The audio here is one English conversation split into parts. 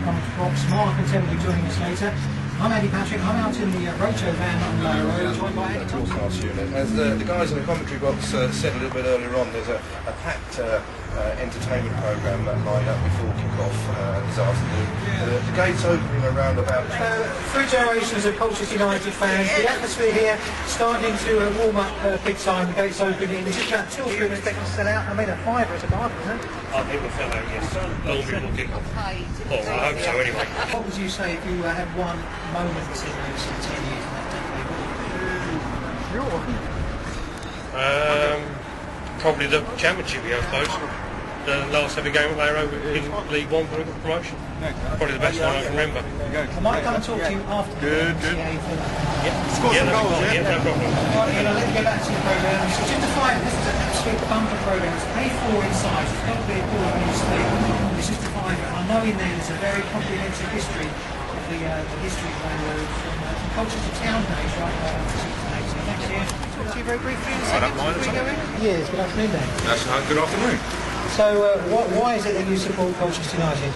Rob Mark and Tim will be joining us later. I'm Andy Patrick. I'm out in the Roto van on Lower Road, joined by Andy broadcast unit. As the guys in the commentary box said a little bit earlier on, there's a packed entertainment programme lined up before kick-off this afternoon. The gates opening around about... Three generations of Colchester United fans. The atmosphere here starting to warm up big time. The gates opening. It's just about 2 or 3 minutes expecting to sell out. I mean, a fiver is a bargain, isn't it? I think we'll sell out, yes. Long before kick-off. Well, I hope so anyway. What would you say if you had one moment in those 10 years in that decade? Probably the championship, I suppose. The last ever game they were over in League One for promotion. Probably the best one I can remember. I might come and talk to you after. Good. Score some goals, yeah, no problem. Right, let's go back to the programme. So just to find, this is an absolute bumper programme. It's paid for inside. It's got to be a call when you sleep. It's just to find it. I know in there there's a very comprehensive history of the history of railroad from Colchester Town days right up to 68. So next year, talk to you very briefly. I don't mind at all. Yes, good afternoon then. Good afternoon. So why is it that you support Colchester United?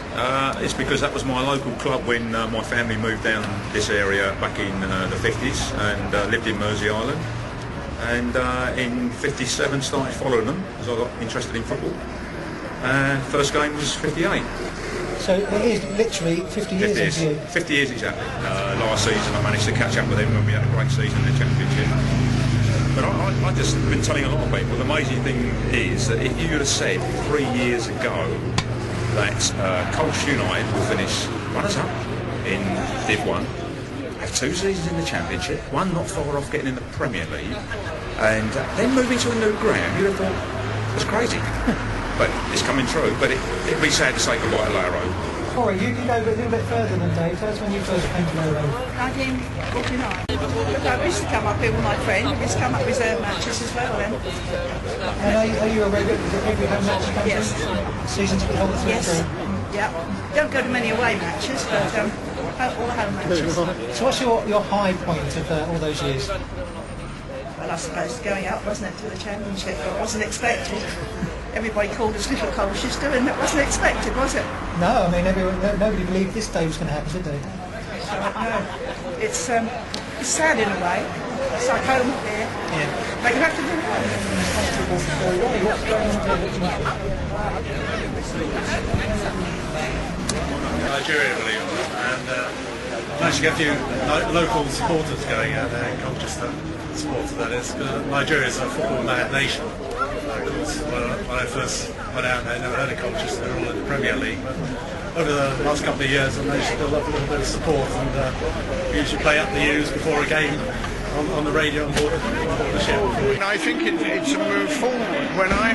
It's because that was my local club when my family moved down this area back in the 50s and lived in Mersey Island. And in 57 started following them as I got interested in football. First game was 58. So it is literally 50 years into you? 50 years exactly. Last season I managed to catch up with them when we had a great season in the Championship. But I just been telling a lot of people, the amazing thing is that if you had said 3 years ago that Colchester United will finish runners-up in Div 1, have 2 seasons in the Championship, one not far off getting in the Premier League, and then move into a new ground, you'd have thought, it's crazy. But it's coming true, but it'd be sad to say goodbye to Lower Road. Corey, you can go a little bit further than Dave. Tell us when you first came to Lower Road. 1949. I used to come up here with my friend. We used to come up reserve matches as well then. And are you a regular home match come Yes. Seasons for the whole thing? Yes. Yeah. Don't go to many away matches, but all the home matches. So what's your high point of all those years? Well, I suppose going up, wasn't it, to the Championship, but it wasn't expected. Everybody called us Little Colchester, and it wasn't expected, was it? No, I mean, nobody believed this day was going to happen, did they? No. It's sad in a way. It's like home here. Yeah. But you have to do Nigeria, believe it or not, and managed to get a few local supporters going out there in Colchester. Supporters, that is. Nigeria is a football nation. Of course, when I first went out there, I never heard of Colchester. They're all in the Premier League. But over the last couple of years, I managed to build up a little bit of support, and we usually play up the U's before a game on the radio on board the ship. I think it's a move forward. When I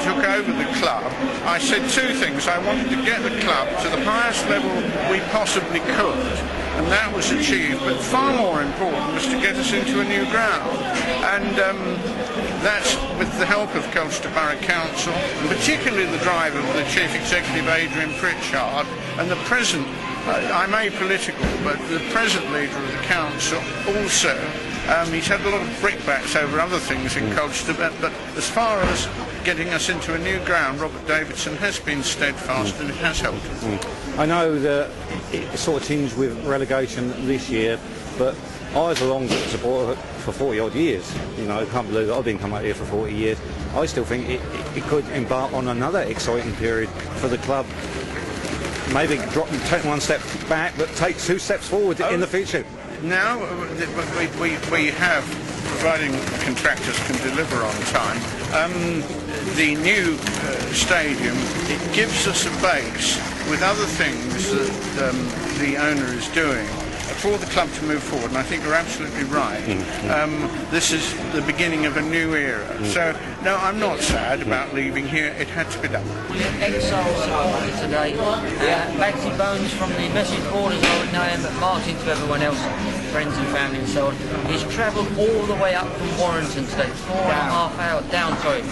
took over the club, I said 2 things. I wanted to get the club to the highest level we possibly could, and that was achieved. But far more important was to get us into a new ground, and that's with the help of Colchester Borough Council, and particularly the drive of the Chief Executive Adrian Pritchard, and the present, I'm apolitical, but the present leader of the council also. He's had a lot of brickbats over other things in Colchester, but as far as getting us into a new ground, Robert Davidson has been steadfast and it has helped us. I know that it sort of tinged with relegation this year, but I was a long supporter for 40 odd years. You know, I can't believe that I've been coming out here for 40 years. I still think it could embark on another exciting period for the club. Maybe take 1 step back, but take 2 steps forward in the future. Now, we have, providing contractors can deliver on time, the new stadium, it gives us a base with other things that the owner is doing for the club to move forward, and I think you're absolutely right. This is the beginning of a new era. So, no, I'm not sad about leaving here. It had to be done. Exile supporter today. Bagsy Bones from the message board, as I would know him, but Martin to everyone else, friends and family and so on. He's travelled all the way up from Warrington today, 4.5 hours down, sorry.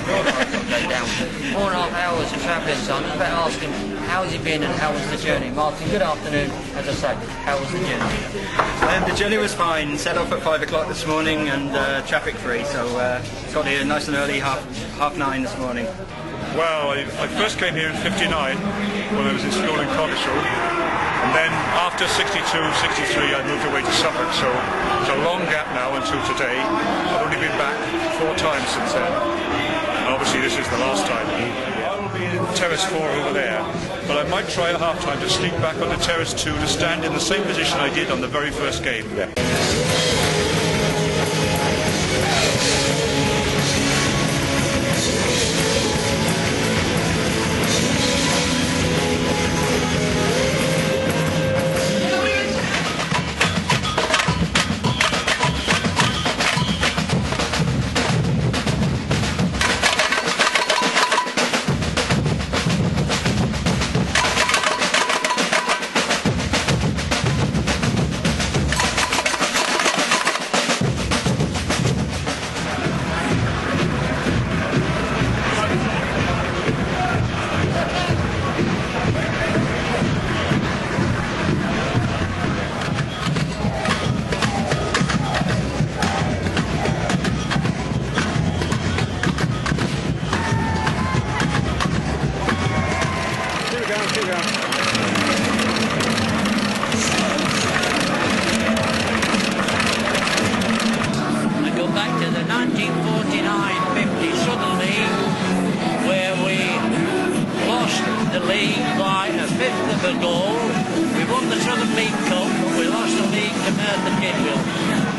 I've got to go down. 4.5 hours of travelling, son. I better ask him how has he been and how was the journey. Martin, good afternoon. As I say, how was the journey? The journey was fine. Set off at 5 o'clock this morning and traffic free, so got here nice and early, half 9 this morning. Well, I first came here in '59 when I was in school in Colchester, and then after '62, '63 I moved away to Suffolk, so it's a long gap now until today. I've only been back 4 times since then. Obviously this is the last time. I will be in Terrace 4 over there, but I might try at half-time to sneak back onto Terrace 2 to stand in the same position I did on the very first game. Yeah.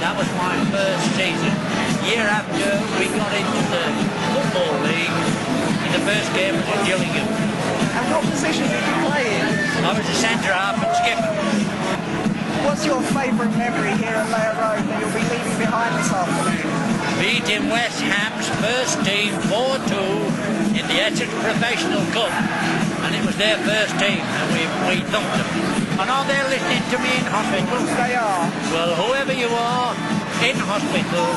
That was my first season. Year after, we got into the Football League, and the first game was at Gillingham. And what position did you play in? I was a centre half and skipper. What's your favourite memory here at Layer Road that you'll be leaving behind this afternoon? Beating West Ham's first team 4-2 in the Essex Professional Cup. And it was their first team, and we thumped them. And are they listening to me in hospital? They are. Well, whoever you are in hospital,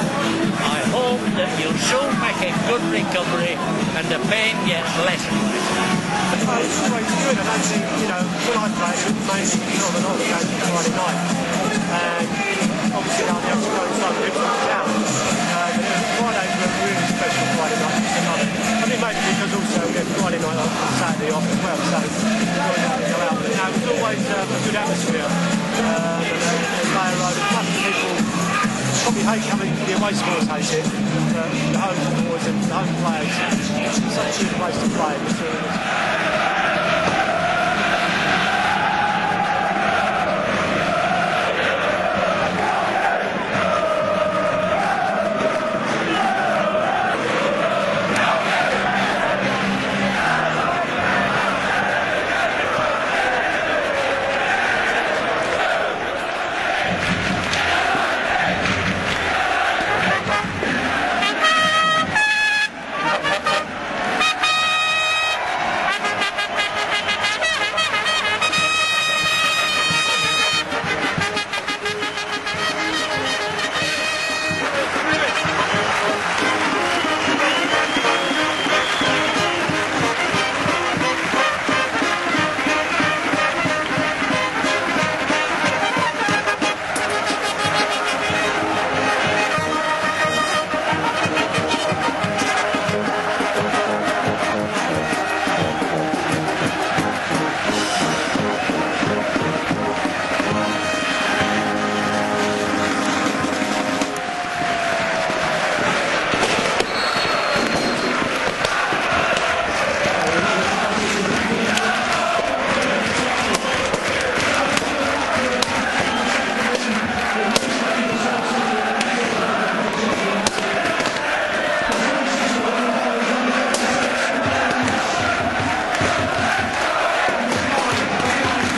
I hope that you'll soon make a good recovery and the pain gets less and less. Well, it's always good, and actually, you know, when I played, it was mainly on and off games on Friday night. And obviously, now the other side of the town. Fridays were really special Friday night. I think maybe because also we had Friday night on Saturday off as well, so we go out. But you know, it was always a good atmosphere. And Layer Road, a bunch of people probably hate coming, the away supporters hate it, but the home supporters and the home players, it's such a good place to play.